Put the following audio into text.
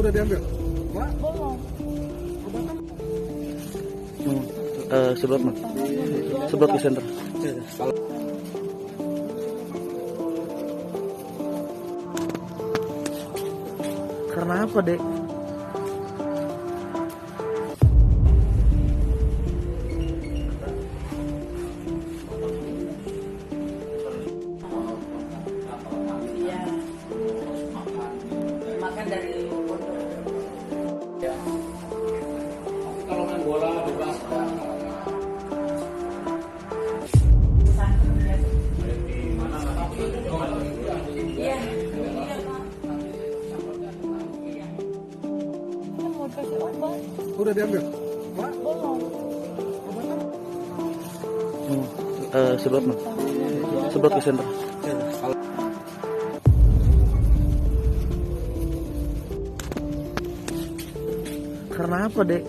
Udah diambil? Pak? Belum. Sebelah mana? Sebelah ke center. Karena apa, Dek? Iya. Makan dari pondok. Kalau main bola bebas. Iya. Iya, Pak. Kan mau kasih obat. Udah diambil? Pak? Belum. Sebelah mana? Sebelah ke center. Karena apa, Dek?